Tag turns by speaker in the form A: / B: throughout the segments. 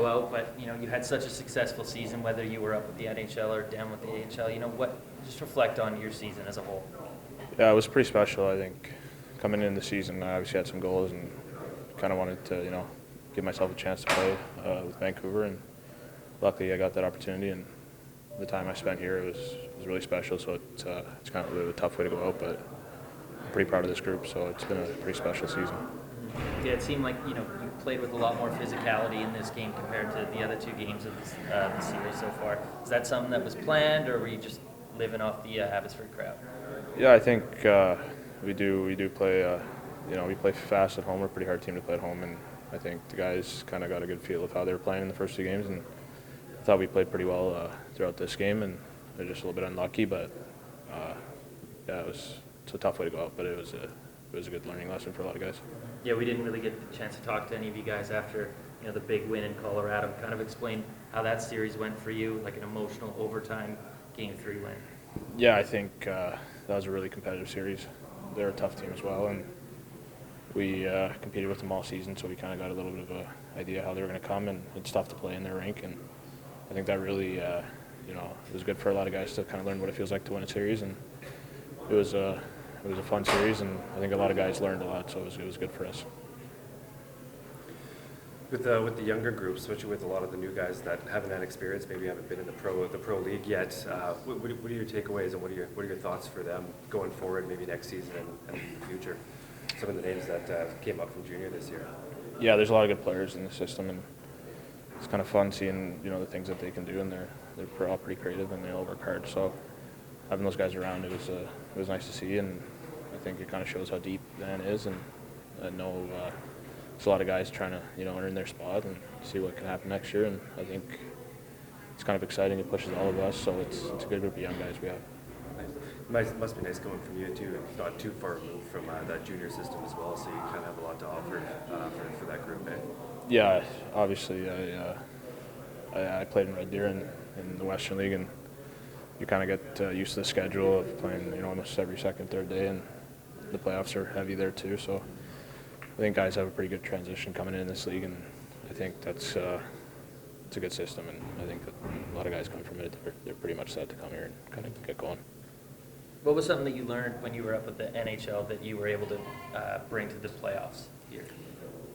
A: go out, but you had such a successful season, whether you were up with the NHL or down with the AHL. Just reflect on your season as a whole.
B: Yeah, it was pretty special. I think coming into the season, I obviously had some goals and kind of wanted to give myself a chance to play with Vancouver, and luckily I got that opportunity. And the time I spent here was really special. So it's kind of a bit of a tough way to go out, but I'm pretty proud of this group. So it's been a pretty special season.
A: Yeah, it seemed like you played with a lot more physicality in this game compared to the other two games of the series so far. Is that something that was planned, or were you just living off the Abbotsford crowd?
B: Yeah, I think we do play. We play fast at home. We're a pretty hard team to play at home, and I think the guys kind of got a good feel of how they were playing in the first two games, and I thought we played pretty well throughout this game, and they're just a little bit unlucky, but it's a tough way to go out, but it was a good learning lesson for a lot of guys.
A: Yeah, we didn't really get the chance to talk to any of you guys after the big win in Colorado. Kind of explain how that series went for you, like an emotional overtime Game 3 win.
B: Yeah, I think that was a really competitive series. They're a tough team as well, and we competed with them all season, so we kind of got a little bit of an idea how they were going to come, and it's tough to play in their rink, and I think that really, it was good for a lot of guys to kind of learn what it feels like to win a series, and it was a fun series, and I think a lot of guys learned a lot, so it was good for us.
C: With the younger group, especially with a lot of the new guys that haven't had experience, maybe haven't been in the pro league yet, what are your takeaways and what are your thoughts for them going forward, maybe next season and in the future? Some of the names that came up from junior this year.
B: Yeah, there's a lot of good players in the system, and it's kind of fun seeing the things that they can do, and they're all pretty creative and they all work hard. So having those guys around, it was nice to see, and I think it kind of shows how deep the N is, and I know there's a lot of guys trying to earn their spot and see what can happen next year, and I think it's kind of exciting. It pushes all of us, so it's a good group of young guys we have.
C: Must be nice going from you too, not too far removed from that junior system as well, so you kind of have a lot to offer for that group. Eh?
B: Yeah, obviously I played in Red Deer in the Western League, and you kind of get used to the schedule of playing almost every second, third day, and the playoffs are heavy there too. So I think guys have a pretty good transition coming in this league, and I think it's a good system, and I think that a lot of guys coming from it, they're pretty much set to come here and kind of get going.
A: What was something that you learned when you were up with the NHL that you were able to bring to the playoffs here?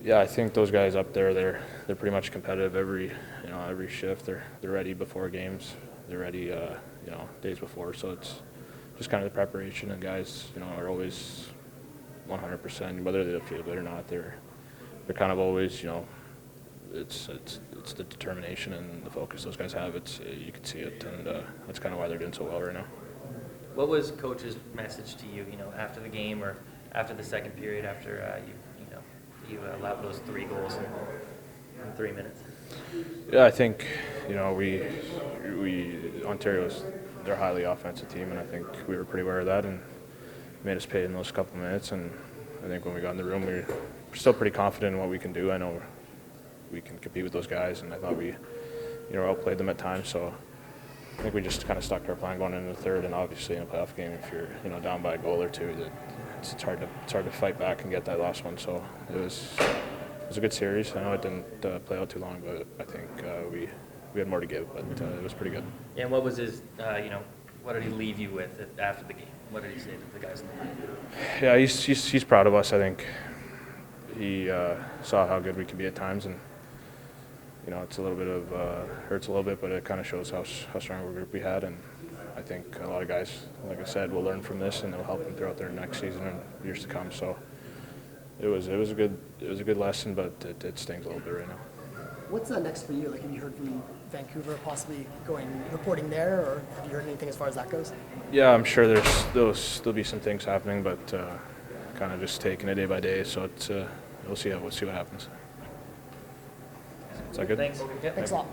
B: Yeah, I think those guys up there, they're pretty much competitive every shift. They're ready before games. They're ready days before. So it's just kind of the preparation, and guys are always 100%, whether they feel good or not. They're kind of always it's the determination and the focus those guys have. You can see it, and that's kind of why they're doing so well right now.
A: What was coach's message to you, after the game or after the second period, after you allowed those 3 goals in 3 minutes?
B: Yeah, I think we Ontario's they're a highly offensive team, and I think we were pretty aware of that, and made us pay in those couple minutes. And I think when we got in the room, we're still pretty confident in what we can do. I know we can compete with those guys, and I thought we outplayed them at times. So I think we just kind of stuck to our plan going into the third, and obviously in a playoff game, if you're down by a goal or two, it's hard to fight back and get that last one. So it was a good series. I know it didn't play out too long, but I think we had more to give, but it was pretty good.
A: Yeah, and what was his what did he leave you with after the game? What did he say to the guys in the room?
B: Yeah, he's proud of us. I think he saw how good we can be at times, and it's a little bit of hurts a little bit, but it kind of shows how strong of a group we had, and I think a lot of guys, like I said, will learn from this, and it'll help them throughout their next season and years to come. So it was a good lesson, but it stings a little bit right now.
D: What's next for you? Like, have you heard from Vancouver possibly reporting there, or have you heard anything as far as that goes?
B: Yeah, I'm sure there'll be some things happening, but kind of just taking it day by day. So we'll see what happens. Is that good?
A: Thanks.
D: Thanks a lot.